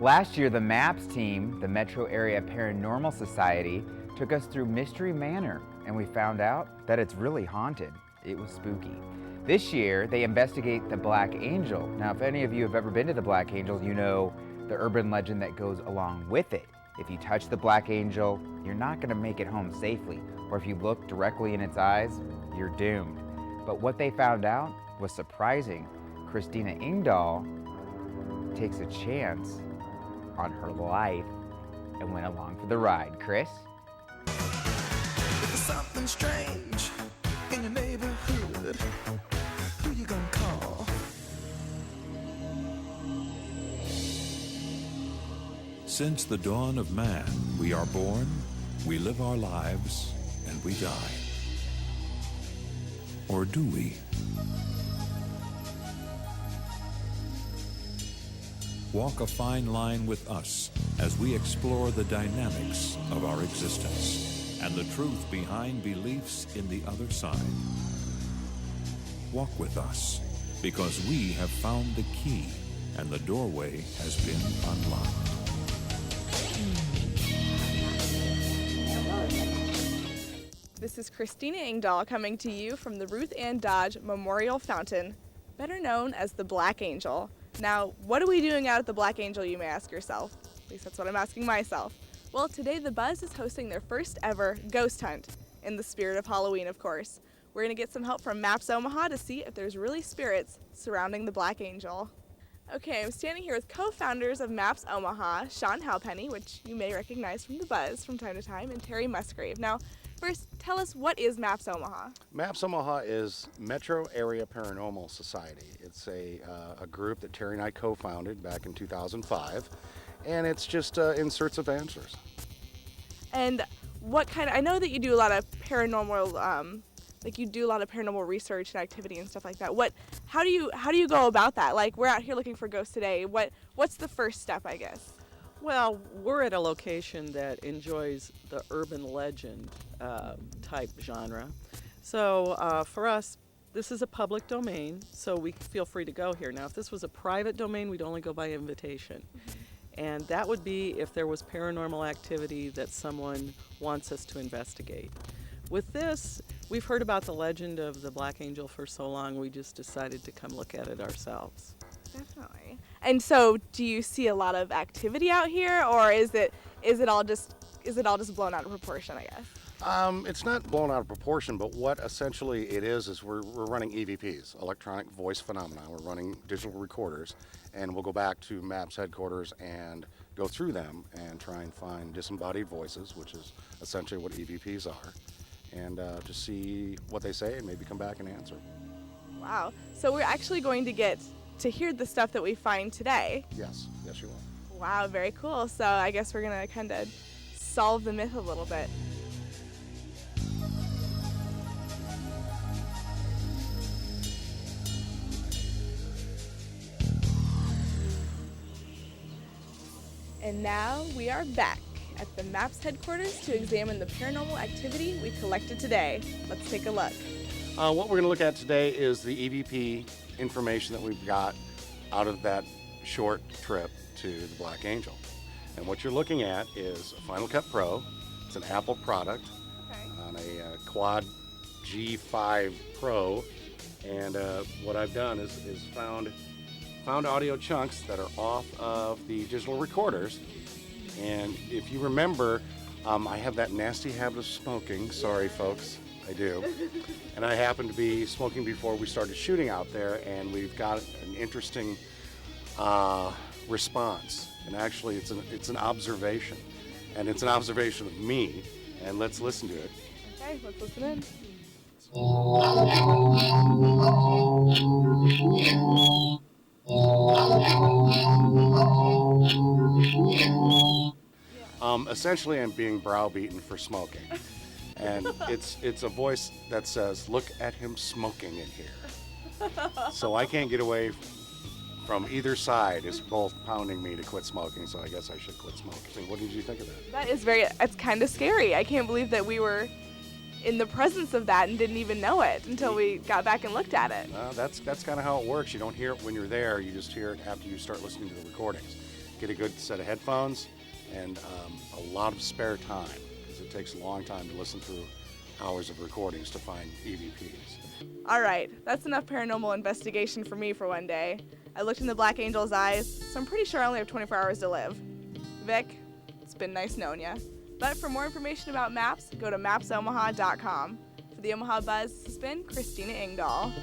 Last year, the M.A.P.S team, the Metro Area Paranormal Society, took us through Mystery Manor, and we found out that it's really haunted. It was spooky. This year, they investigate the Black Angel. Now, if any of you have ever been to the Black Angel, you know the urban legend that goes along with it. If you touch the Black Angel, you're not going to make it home safely, or if you look directly in its eyes, you're doomed. But what they found out was surprising. Christina Ingdahl takes a chance on her life and went along for the ride. Chris? If there's something strange in your neighborhood, who you gonna call? Since the dawn of man, we are born, we live our lives, and we die. Or do we? Walk a fine line with us as we explore the dynamics of our existence and the truth behind beliefs in the other side. Walk with us because we have found the key and the doorway has been unlocked. This is Christina Ingdahl coming to you from the Ruth Ann Dodge Memorial Fountain, better known as the Black Angel. Now, what are we doing out at the Black Angel, you may ask yourself? At least that's what I'm asking myself. Well, today the Buzz is hosting their first ever ghost hunt, in the spirit of Halloween, of course. We're going to get some help from M.A.P.S Omaha to see if there's really spirits surrounding the Black Angel. Okay, I'm standing here with co-founders of M.A.P.S Omaha, Sean Halpenny, which you may recognize from the Buzz from time to time, and Terry Musgrave. Now, first, tell us, what is M.A.P.S Omaha? M.A.P.S Omaha is Metro Area Paranormal Society. It's a group that Terry and I co-founded back in 2005, and it's just in search of answers. And what kind of, I know that you do a lot of paranormal, you do a lot of paranormal research and activity and stuff like that. How do you go about that? Like, we're out here looking for ghosts today. What's the first step, I guess? Well, we're at a location that enjoys the urban legend type genre. So for us, this is a public domain, so we feel free to go here. Now, if this was a private domain, we'd only go by invitation. Mm-hmm. And that would be if there was paranormal activity that someone wants us to investigate. With this, we've heard about the legend of the Black Angel for so long, we just decided to come look at it ourselves. Definitely. And so, do you see a lot of activity out here, or is it all just blown out of proportion, I guess? It's not blown out of proportion, but what essentially it is we're running EVPs, electronic voice phenomena. We're running digital recorders, and we'll go back to M.A.P.S headquarters and go through them and try and find disembodied voices, which is essentially what EVPs are, and to see what they say and maybe come back and answer. Wow. So we're actually going to get to hear the stuff that we find today. Yes, you will. Wow, very cool. So I guess we're going to kind of solve the myth a little bit. And now we are back at the M.A.P.S headquarters to examine the paranormal activity we collected today. Let's take a look. What we're going to look at today is the EVP information that we've got out of that short trip to the Black Angel. And what you're looking at is a Final Cut Pro. It's an Apple product on a Quad G5 Pro. And what I've done is found audio chunks that are off of the digital recorders. And if you remember, I have that nasty habit of smoking. Sorry, folks, I do. And I happened to be smoking before we started shooting out there, and we've got an interesting response. And actually, it's an observation, and it's an observation of me. And let's listen to it. Okay, let's listen in. Essentially, I'm being browbeaten for smoking. And it's a voice that says, "Look at him smoking in here." So I can't get away from either side. It's both pounding me to quit smoking, so I guess I should quit smoking. What did you think of that? It's kind of scary. I can't believe that we were in the presence of that and didn't even know it until we got back and looked at it. That's kind of how it works. You don't hear it when you're there. You just hear it after you start listening to the recordings. get a good set of headphones and a lot of spare time, because it takes a long time to listen through hours of recordings to find EVPs. All right, that's enough paranormal investigation for me for one day. I looked in the Black Angel's eyes, so I'm pretty sure I only have 24 hours to live. Vic, it's been nice knowing ya. But for more information about MAPS, go to mapsomaha.com. For the Omaha Buzz, this has been Christina Engdahl.